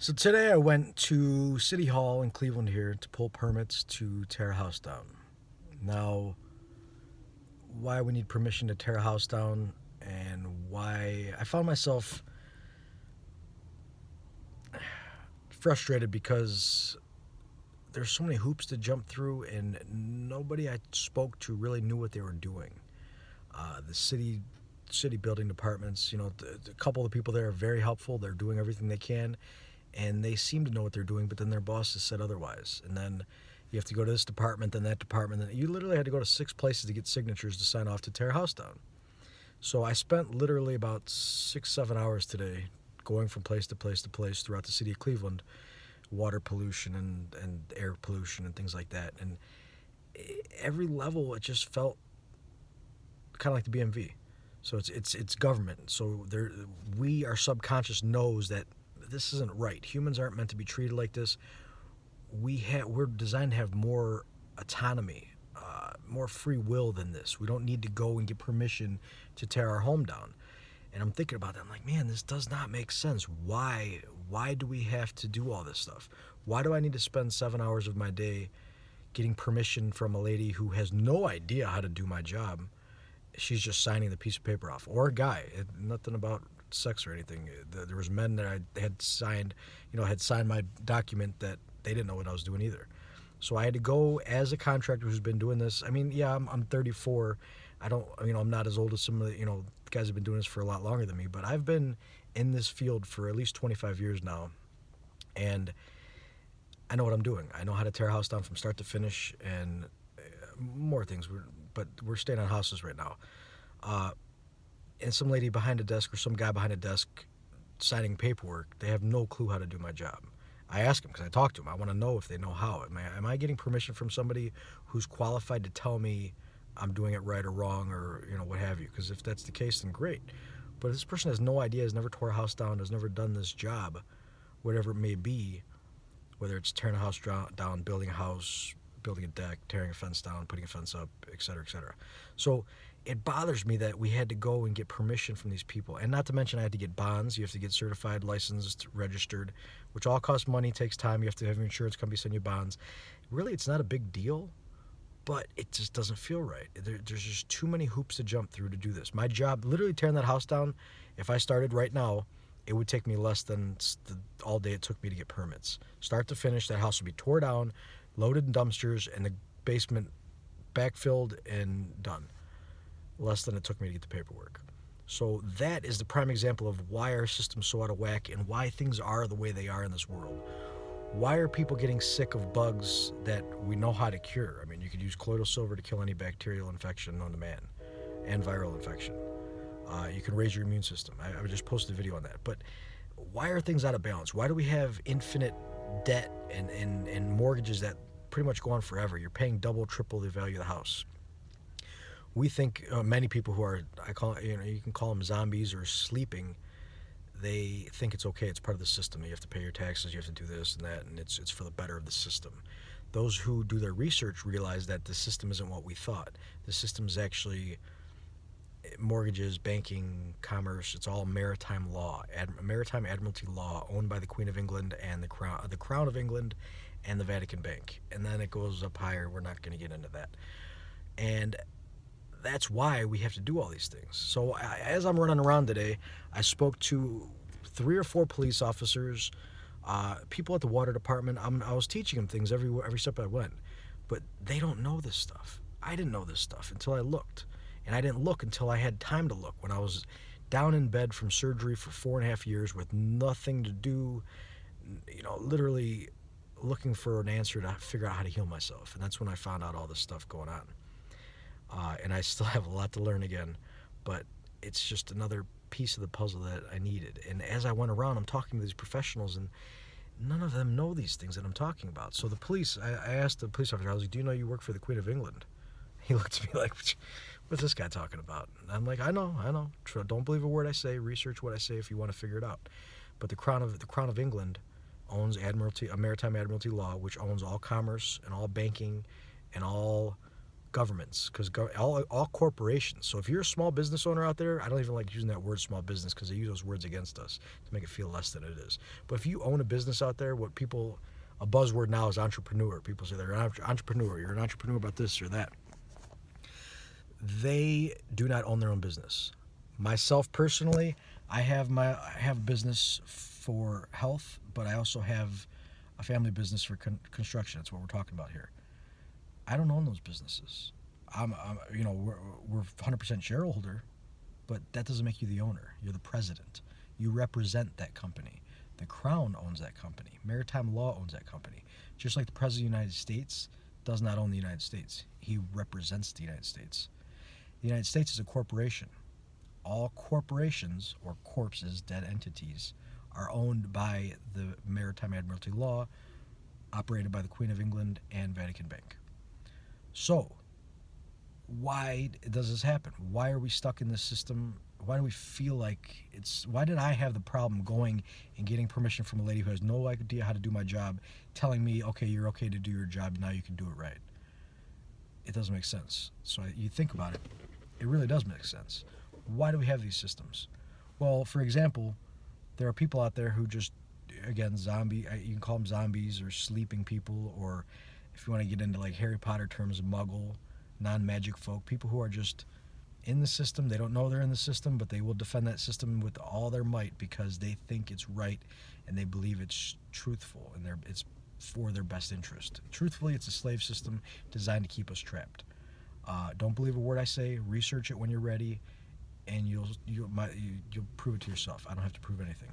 So today I went to City Hall in Cleveland here to pull permits to tear a house down. Now, why we need permission to tear a house down and why I found myself frustrated because there's so many hoops to jump through and nobody I spoke to really knew what they were doing. The city building departments, a couple of the people there are very helpful. They're doing everything they can and they seem to know what they're doing, but then their bosses said otherwise. And then you have to go to this department, then that department. Then you literally had to go to 6 places to get signatures to sign off to tear a house down. So I spent literally about 6, 7 hours today going from place to place to place throughout the city of Cleveland, water pollution and air pollution and things like that. And every level, it just felt kind of like the BMV. So it's government. So our subconscious knows that this isn't right. Humans aren't meant to be treated like this. We're designed to have more autonomy, more free will than this. We don't need to go and get permission to tear our home down. And I'm thinking about that. I'm like, man, this does not make sense. Why do we have to do all this stuff? Why do I need to spend 7 hours of my day getting permission from a lady who has no idea how to do my job? She's just signing the piece of paper off, or a guy. Nothing about sex or anything. There was men that I had signed my document that they didn't know what I was doing either. So I had to go as a contractor who's been doing this. I mean, yeah, I'm 34. I'm not as old as some of the, guys have been doing this for a lot longer than me, but I've been in this field for at least 25 years now. And I know what I'm doing. I know how to tear a house down from start to finish and more things. But we're staying on houses right now. And some lady behind a desk or some guy behind a desk signing paperwork, they have no clue how to do my job. I ask them because I talk to them. I want to know if they know how. Am I getting permission from somebody who's qualified to tell me I'm doing it right or wrong or what have you? Because if that's the case, then great. But if this person has no idea, has never tore a house down, has never done this job, whatever it may be, whether it's tearing a house down, building a house, building a deck, tearing a fence down, putting a fence up, et cetera, et cetera. So it bothers me that we had to go and get permission from these people. And not to mention I had to get bonds. You have to get certified, licensed, registered, which all costs money, takes time. You have to have your insurance company send you bonds. Really, it's not a big deal, but it just doesn't feel right. There's just too many hoops to jump through to do this. My job, literally tearing that house down, if I started right now, it would take me less than all day it took me to get permits. Start to finish, that house would be tore down, loaded in dumpsters, and the basement backfilled and done. Less than it took me to get the paperwork. So that is the prime example of why our system's so out of whack and why things are the way they are in this world. Why are people getting sick of bugs that we know how to cure? I mean, you could use colloidal silver to kill any bacterial infection known to man and viral infection. You can raise your immune system. I just posted a video on that. But why are things out of balance? Why do we have infinite debt and mortgages that pretty much go on forever? You're paying double, triple the value of the house. We think many people who are, you can call them zombies or sleeping, they think it's okay. It's part of the system. You have to pay your taxes. You have to do this and that, and it's for the better of the system. Those who do their research realize that the system isn't what we thought. The system is actually mortgages, banking, commerce. It's all maritime law, maritime admiralty law, owned by the Queen of England and the Crown of England, and the Vatican Bank. And then it goes up higher. We're not going to get into that. And that's why we have to do all these things. So as I'm running around today, I spoke to 3 or 4 police officers, people at the water department. I was teaching them things every step I went, but they don't know this stuff. I didn't know this stuff until I looked, and I didn't look until I had time to look. When I was down in bed from surgery for 4.5 years with nothing to do, literally looking for an answer to figure out how to heal myself, and that's when I found out all this stuff going on. And I still have a lot to learn again, but it's just another piece of the puzzle that I needed. And as I went around, I'm talking to these professionals, and none of them know these things that I'm talking about. So the police, I asked the police officer, I was like, do you know you work for the Queen of England? He looked at me like, what's this guy talking about? And I'm like, I know. Don't believe a word I say. Research what I say if you want to figure it out. But the Crown of England owns a maritime admiralty law, which owns all commerce and all banking and all governments, because all corporations. So if you're a small business owner out there, I don't even like using that word small business because they use those words against us to make it feel less than it is. But if you own a business out there, a buzzword now is entrepreneur. People say they're an entrepreneur. You're an entrepreneur about this or that. They do not own their own business. Myself personally, I have a business for health, but I also have a family business for construction. That's what we're talking about here. I don't own those businesses. We're 100% shareholder, but that doesn't make you the owner. You're the president. You represent that company. The Crown owns that company. Maritime law owns that company. Just like the President of the United States does not own the United States. He represents the United States. The United States is a corporation. All corporations, or corpses, dead entities, are owned by the Maritime Admiralty Law, operated by the Queen of England and Vatican Bank. So, why does this happen? Why are we stuck in this system? Why do we feel like why did I have the problem going and getting permission from a lady who has no idea how to do my job, telling me, okay, you're okay to do your job, now you can do it right? It doesn't make sense. So you think about it, it really does make sense. Why do we have these systems? Well, for example, there are people out there who just, again, you can call them zombies or sleeping people, or if you want to get into like Harry Potter terms, muggle, non-magic folk, people who are just in the system. They don't know they're in the system, but they will defend that system with all their might because they think it's right and they believe it's truthful and it's for their best interest. Truthfully, it's a slave system designed to keep us trapped. Don't believe a word I say. Research it when you're ready, and you'll prove it to yourself. I don't have to prove anything.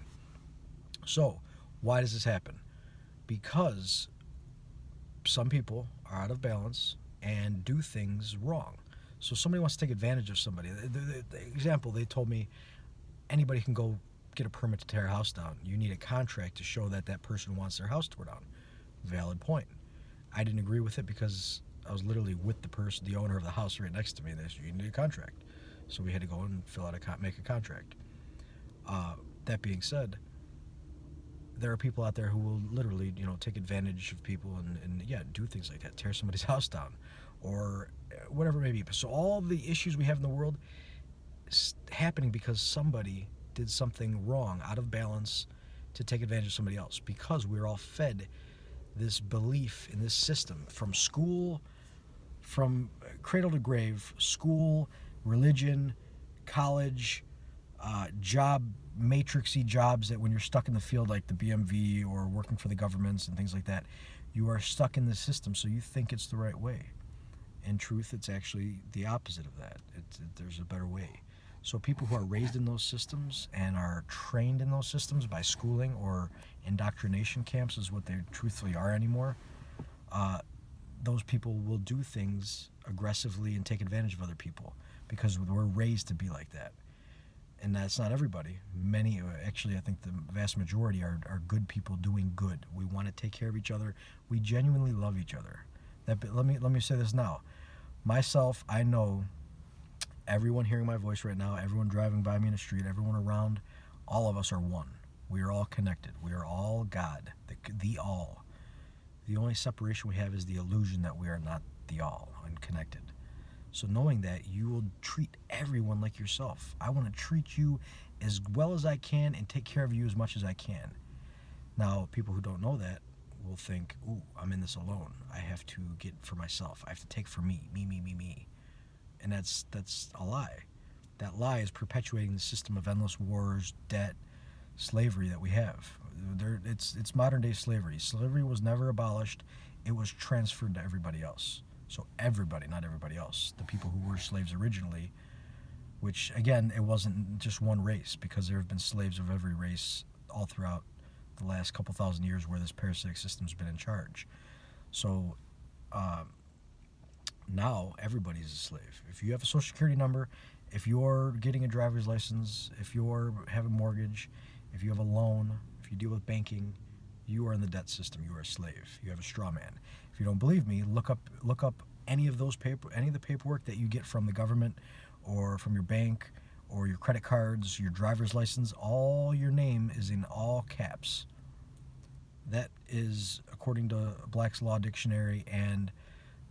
So, why does this happen? Because some people are out of balance and do things wrong. So somebody wants to take advantage of somebody. The example, they told me anybody can go get a permit to tear a house down. You need a contract to show that that person wants their house torn down. Valid point. I didn't agree with it because I was literally with the owner of the house right next to me. They said, you need a contract. So we had to go and make a contract. That being said, there are people out there who will literally, take advantage of people and do things like that, tear somebody's house down, or whatever it may be. So all the issues we have in the world is happening because somebody did something wrong, out of balance, to take advantage of somebody else. Because we're all fed this belief in this system from school, from cradle to grave, school, religion, college, job, matrixy jobs that when you're stuck in the field like the BMV or working for the governments and things like that, you are stuck in the system, so you think it's the right way. In truth, it's actually the opposite of that. There's a better way. So people who are raised in those systems and are trained in those systems by schooling or indoctrination camps is what they truthfully are anymore, those people will do things aggressively and take advantage of other people because we're raised to be like that. And that's not everybody. Many, actually, I think the vast majority are good people doing good. We want to take care of each other. We genuinely love each other. Let me say this now. Myself, I know everyone hearing my voice right now, everyone driving by me in the street, everyone around, all of us are one. We are all connected. We are all God, the all. The only separation we have is the illusion that we are not the all and connected. So knowing that, you will treat everyone like yourself. I want to treat you as well as I can and take care of you as much as I can. Now, people who don't know that will think, ooh, I'm in this alone. I have to get for myself. I have to take for me. And that's a lie. That lie is perpetuating the system of endless wars, debt, slavery that we have. It's modern day slavery. Slavery was never abolished. It was transferred to everybody else. So everybody, not everybody else, the people who were slaves originally, which again, it wasn't just one race, because there have been slaves of every race all throughout the last couple thousand years where this parasitic system's been in charge. So now everybody's a slave. If you have a social security number, if you're getting a driver's license, if you have a mortgage, if you have a loan, if you deal with banking, you are in the debt system. You are a slave. You have a straw man. If you don't believe me, look up any of the paperwork that you get from the government or from your bank or your credit cards, your driver's license. All your name is in all caps. That is according to Black's Law Dictionary and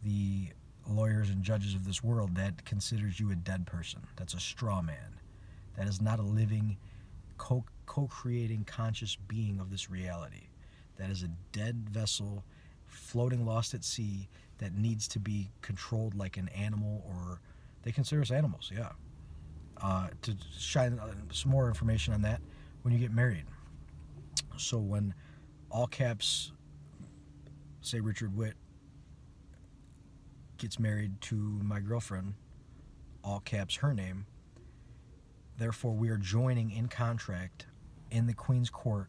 the lawyers and judges of this world, that considers you a dead person. That's a straw man. That is not a living, co-creating conscious being of this reality. That is a dead vessel floating lost at sea that needs to be controlled like an animal, or they consider us animals, yeah. To shine some more information on that, when you get married. So when all caps, say Richard Witt gets married to my girlfriend, all caps her name, therefore we are joining in contract in the Queen's Court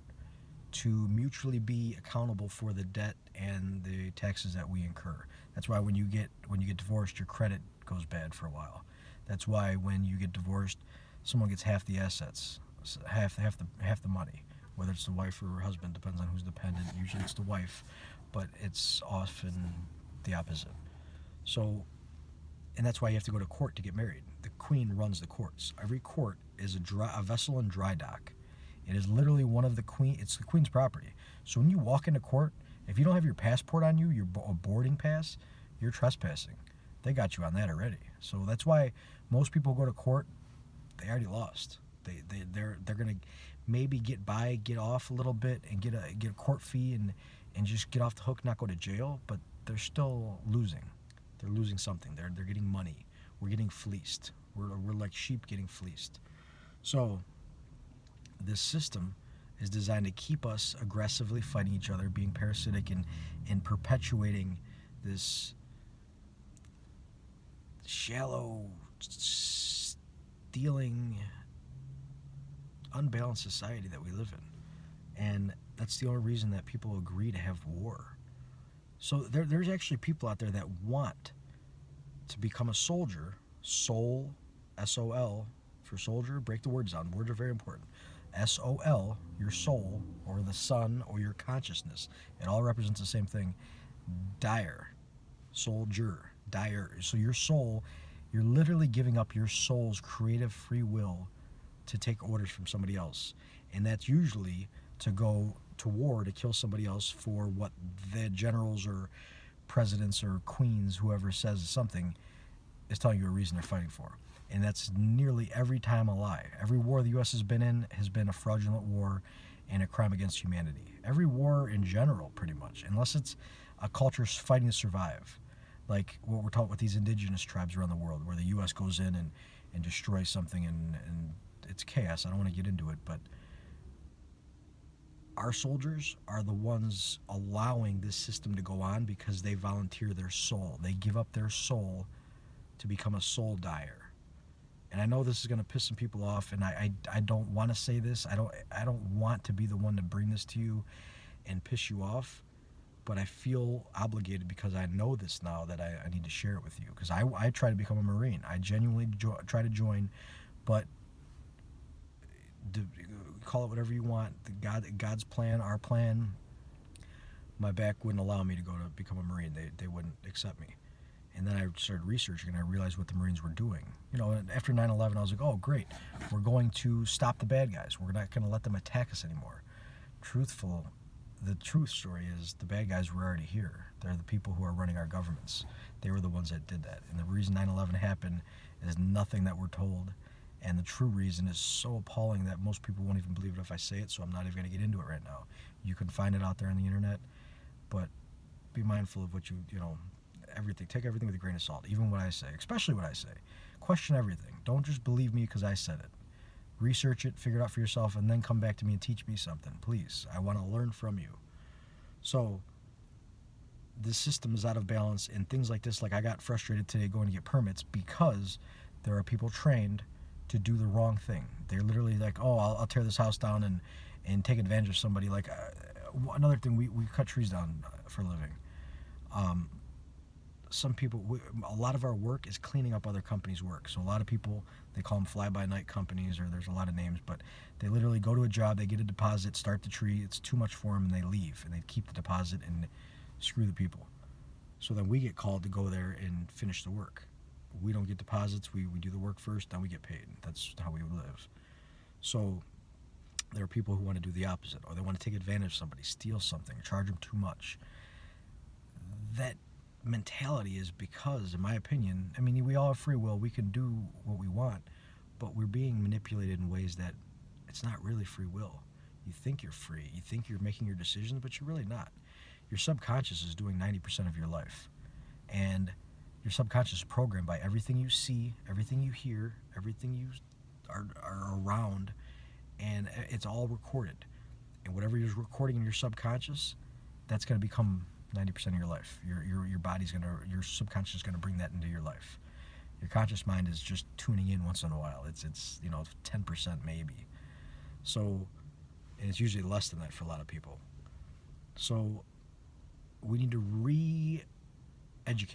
to mutually be accountable for the debt and the taxes that we incur. That's why when you get divorced, your credit goes bad for a while. That's why when you get divorced, someone gets half the assets, half the money, whether it's the wife or her husband, depends on who's dependent. Usually it's the wife, but it's often the opposite. So, and that's why you have to go to court to get married. The Queen runs the courts. Every court is a vessel in dry dock. It is literally it's the Queen's property. So when you walk into court, if you don't have your passport on you, your boarding pass, you're trespassing. They got you on that already. So that's why most people go to court, they already lost. They're gonna maybe get off a little bit and get a court fee and just get off the hook, not go to jail, but they're still losing. They're losing something. They're getting money. We're getting fleeced. We're like sheep getting fleeced. So this system is designed to keep us aggressively fighting each other, being parasitic and perpetuating this shallow, stealing, unbalanced society that we live in. And that's the only reason that people agree to have war. So there's actually people out there that want to become a soldier, soul, S-O-L, for soldier. Break the words down. Words are very important. S-O-L, your soul, or the sun, or your consciousness. It all represents the same thing. Dyer, soldier, Dyer. So your soul, you're literally giving up your soul's creative free will to take orders from somebody else. And that's usually to go to war to kill somebody else for what the generals or presidents or queens, whoever says something, is telling you a reason they're fighting for. And that's nearly every time a lie. Every war the U.S. has been in has been a fraudulent war and a crime against humanity. Every war in general, pretty much, unless it's a culture fighting to survive, like what we're taught with these indigenous tribes around the world, where the U.S. goes in and destroys something, and it's chaos. I don't want to get into it, but our soldiers are the ones allowing this system to go on because they volunteer their soul. They give up their soul to become a soul dyer. And I know this is going to piss some people off, and I don't want to say this. I don't want to be the one to bring this to you and piss you off, but I feel obligated because I know this now that I need to share it with you, because I try to become a Marine. I genuinely try to join, but call it whatever you want. God's plan, our plan. My back wouldn't allow me to go to become a Marine. They wouldn't accept me. And then I started researching, and I realized what the Marines were doing. You know, after 9/11, I was like, oh, great. We're going to stop the bad guys. We're not going to let them attack us anymore. The truth story is the bad guys were already here. They're the people who are running our governments. They were the ones that did that. And the reason 9/11 happened is nothing that we're told. And the true reason is so appalling that most people won't even believe it if I say it, so I'm not even going to get into it right now. You can find it out there on the internet, but be mindful of what everything. Take everything with a grain of salt, even what I say, especially what I say. Question everything. Don't just believe me because I said it. Research it, figure it out for yourself, and then come back to me and teach me something, please. I want to learn from you. So this system is out of balance, and things like this, like I got frustrated today going to get permits because there are people trained to do the wrong thing. They're literally like, oh, I'll tear this house down and take advantage of somebody. Like another thing, we cut trees down for a living. Some people, a lot of our work is cleaning up other companies' work. So a lot of people, they call them fly-by-night companies, or there's a lot of names, but they literally go to a job, they get a deposit, start the tree, it's too much for them, and they leave, and they keep the deposit and screw the people. So then we get called to go there and finish the work. We don't get deposits, we do the work first, then we get paid. That's how we live. So there are people who want to do the opposite, or they want to take advantage of somebody, steal something, charge them too much. That mentality is because, in my opinion, I mean, we all have free will. We can do what we want, but we're being manipulated in ways that it's not really free will. You think you're free. You think you're making your decisions, but you're really not. Your subconscious is doing 90% of your life. And your subconscious is programmed by everything you see, everything you hear, everything you are around, and it's all recorded. And whatever you're recording in your subconscious, that's going to become 90% of your life. Your body's going to, your subconscious is going to bring that into your life. Your conscious mind is just tuning in once in a while. It's 10% maybe. So, and it's usually less than that for a lot of people. So we need to re-educate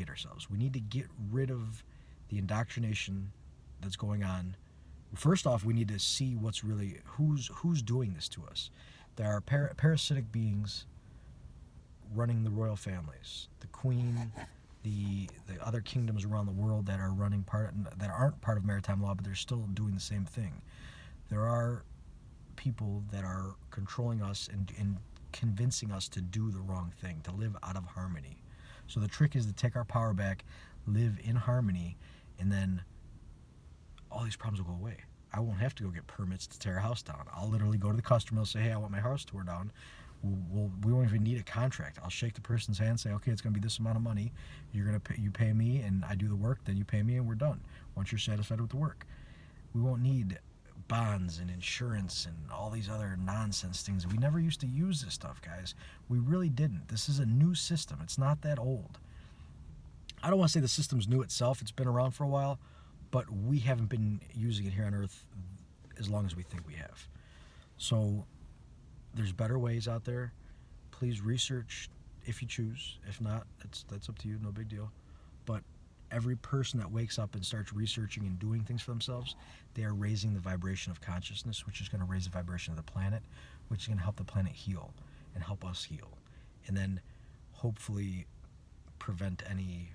ourselves. We need to get rid of the indoctrination that's going on. First off, we need to see what's really, who's doing this to us. There are parasitic beings running the royal families, the queen, the other kingdoms around the world that are running that aren't part of maritime law, but they're still doing the same thing. There are people that are controlling us and convincing us to do the wrong thing, to live out of harmony. So the trick is to take our power back, live in harmony, and then all these problems will go away. I won't have to go get permits to tear a house down. I'll literally go to the customer and say, hey, I want my house torn down. We won't even need a contract. I'll shake the person's hand and say, okay, it's going to be this amount of money. You pay me, and I do the work, then you pay me, and we're done. Once you're satisfied with the work. We won't need bonds and insurance and all these other nonsense things. We never used to use this stuff, guys. We really didn't. This is a new system. It's not that old. I don't want to say the system's new itself. It's been around for a while, but we haven't been using it here on Earth as long as we think we have. So there's better ways out there. Please research if you choose. If not, that's up to you. No big deal. But every person that wakes up and starts researching and doing things for themselves, they are raising the vibration of consciousness, which is going to raise the vibration of the planet, which is going to help the planet heal and help us heal. And then hopefully prevent any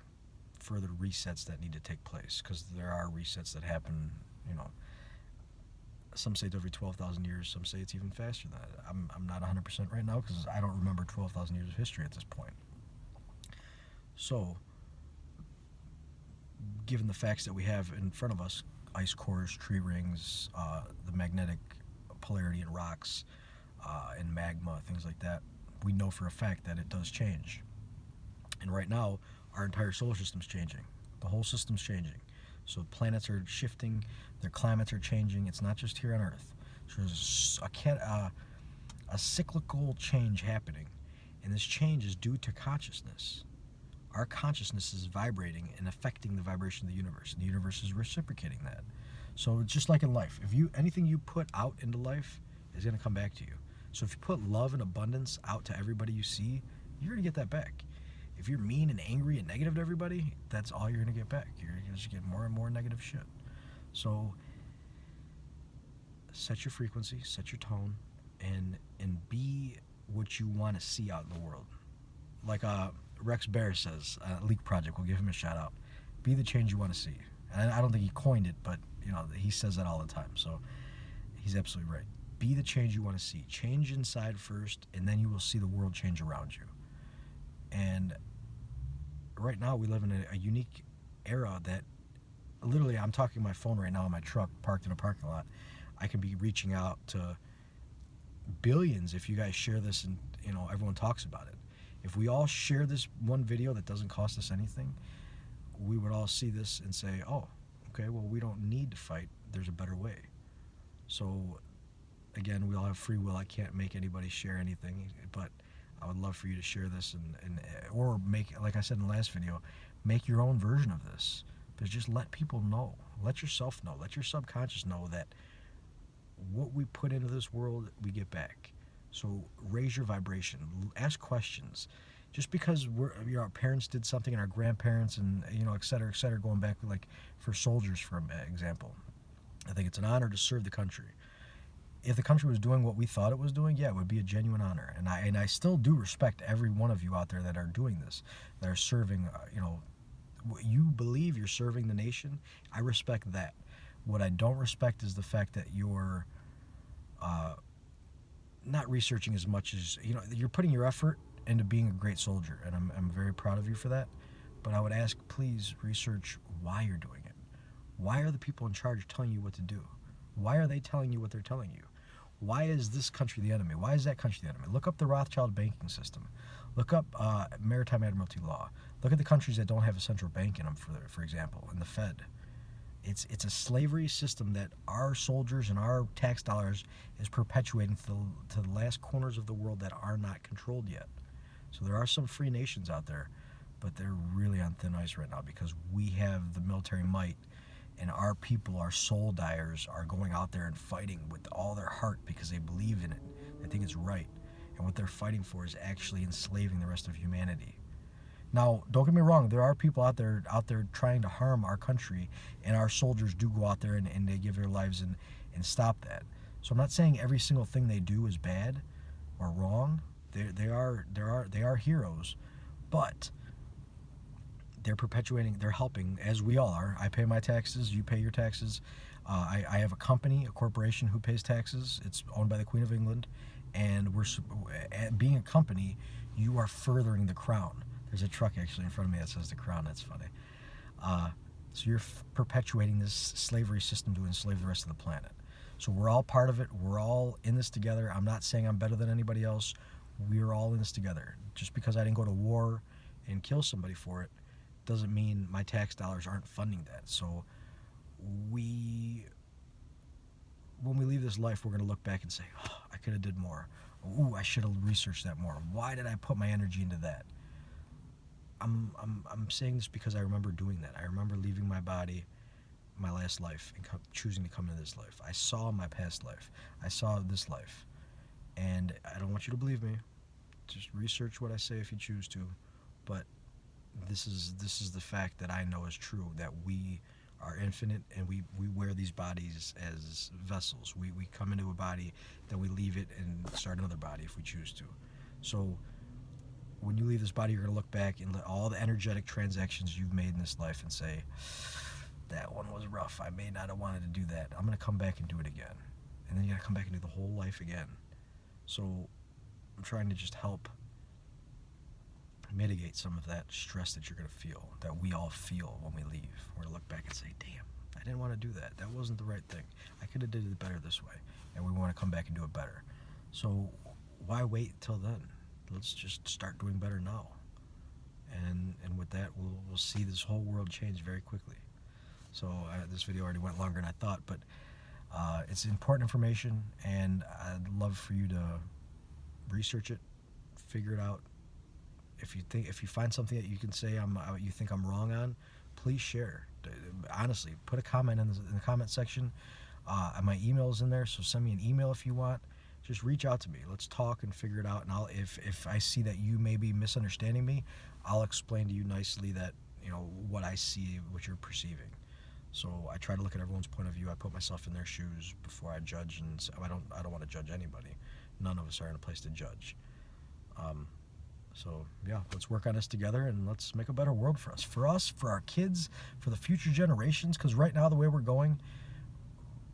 further resets that need to take place, because there are resets that happen, some say it's every 12,000 years, some say it's even faster than that. I'm not 100% right now because I don't remember 12,000 years of history at this point. So, given the facts that we have in front of us, ice cores, tree rings, the magnetic polarity in rocks, and magma, things like that, we know for a fact that it does change. And right now, our entire solar system's changing. The whole system's changing. So planets are shifting, their climates are changing. It's not just here on Earth. So there's a cyclical change happening, and this change is due to consciousness. Our consciousness is vibrating and affecting the vibration of the universe, and the universe is reciprocating that. So it's just like in life. Anything you put out into life is going to come back to you. So if you put love and abundance out to everybody you see, you're going to get that back. If you're mean and angry and negative to everybody, that's all you're going to get back. You're going to just get more and more negative shit. So set your frequency, set your tone, and be what you want to see out in the world. Like Rex Bear says, Leak Project, we'll give him a shout out. Be the change you want to see. And I don't think he coined it, but he says that all the time. So he's absolutely right. Be the change you want to see. Change inside first, and then you will see the world change around you. And right now we live in a unique era that literally, I'm talking on my phone right now in my truck parked in a parking lot. I can be reaching out to billions if you guys share this and everyone talks about it. If we all share this one video that doesn't cost us anything, we would all see this and say, oh, okay, well, we don't need to fight. There's a better way. So again, we all have free will. I can't make anybody share anything, but I would love for you to share this or make, like I said in the last video, make your own version of this. But just let people know. Let yourself know. Let your subconscious know that what we put into this world, we get back. So raise your vibration. Ask questions. Just because our parents did something and our grandparents and et cetera, going back like for soldiers, for example, I think it's an honor to serve the country. If the country was doing what we thought it was doing, yeah, it would be a genuine honor. And I still do respect every one of you out there that are doing this, that are serving. You believe you're serving the nation. I respect that. What I don't respect is the fact that you're not researching as much as you're putting your effort into being a great soldier, and I'm very proud of you for that. But I would ask, please research why you're doing it. Why are the people in charge telling you what to do? Why are they telling you what they're telling you? Why is this country the enemy? Why is that country the enemy? Look up the Rothschild banking system. Look up maritime admiralty law. Look at the countries that don't have a central bank in them, for example, and the Fed. It's a slavery system that our soldiers and our tax dollars is perpetuating to the last corners of the world that are not controlled yet. So there are some free nations out there, but they're really on thin ice right now because we have the military might, and our people, our soul dyers, are going out there and fighting with all their heart because they believe in it. They think it's right. And what they're fighting for is actually enslaving the rest of humanity. Now, don't get me wrong, there are people out there trying to harm our country, and our soldiers do go out there and they give their lives and stop that. So I'm not saying every single thing they do is bad or wrong. They are heroes, but they're perpetuating, they're helping, as we all are. I pay my taxes, you pay your taxes. I have a company, a corporation who pays taxes. It's owned by the Queen of England, and being a company, you are furthering the crown. There's a truck actually in front of me that says the crown. That's funny. So you're perpetuating this slavery system to enslave the rest of the planet. So we're all part of it. We're all in this together. I'm not saying I'm better than anybody else. We're all in this together. Just because I didn't go to war and kill somebody for it doesn't mean my tax dollars aren't funding that. So when we leave this life, we're going to look back and say, oh, I could have did more. Ooh, I should have researched that more. Why did I put my energy into that? I'm saying this because I remember doing that. I remember leaving my body, my last life, and choosing to come into this life. I saw my past life. I saw this life. And I don't want you to believe me. Just research what I say if you choose to. But this is the fact that I know is true, that we are infinite and we wear these bodies as vessels. We come into a body, then we leave it and start another body if we choose to. So when you leave this body, you're going to look back and all the energetic transactions you've made in this life and say, that one was rough. I may not have wanted to do that. I'm going to come back and do it again. And then you got to come back and do the whole life again. So I'm trying to just help mitigate some of that stress that you're going to feel, that we all feel when we leave. We're going to look back and say, damn, I didn't want to do that. That wasn't the right thing. I could have did it better this way. And we want to come back and do it better. So why wait till then? Let's just start doing better now. And with that, we'll see this whole world change very quickly. So this video already went longer than I thought, but it's important information, and I'd love for you to research it, figure it out. If you find something that you can say you think I'm wrong on, please share. Honestly, put a comment in the comment section. My email is in there, so send me an email if you want. Just reach out to me. Let's talk and figure it out. And if I see that you may be misunderstanding me, I'll explain to you nicely that what I see, what you're perceiving. So I try to look at everyone's point of view. I put myself in their shoes before I judge, and I don't want to judge anybody. None of us are in a place to judge. So yeah, let's work on this together, and let's make a better world for us, for our kids, for the future generations. Because right now, the way we're going,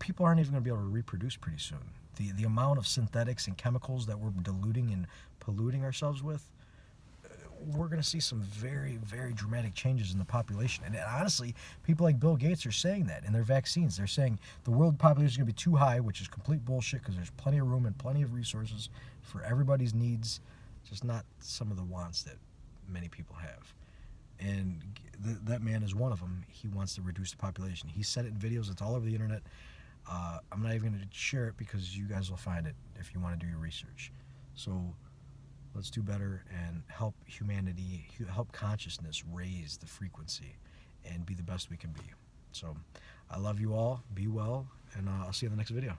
people aren't even going to be able to reproduce pretty soon. The amount of synthetics and chemicals that we're diluting and polluting ourselves with, we're going to see some very, very dramatic changes in the population. And honestly, people like Bill Gates are saying that in their vaccines. They're saying the world population is going to be too high, which is complete bullshit because there's plenty of room and plenty of resources for everybody's needs, just not some of the wants that many people have. And that man is one of them. He wants to reduce the population. He said it in videos. It's all over the internet. I'm not even going to share it because you guys will find it if you want to do your research. So let's do better and help humanity, help consciousness raise the frequency and be the best we can be. So I love you all. Be well, and I'll see you in the next video.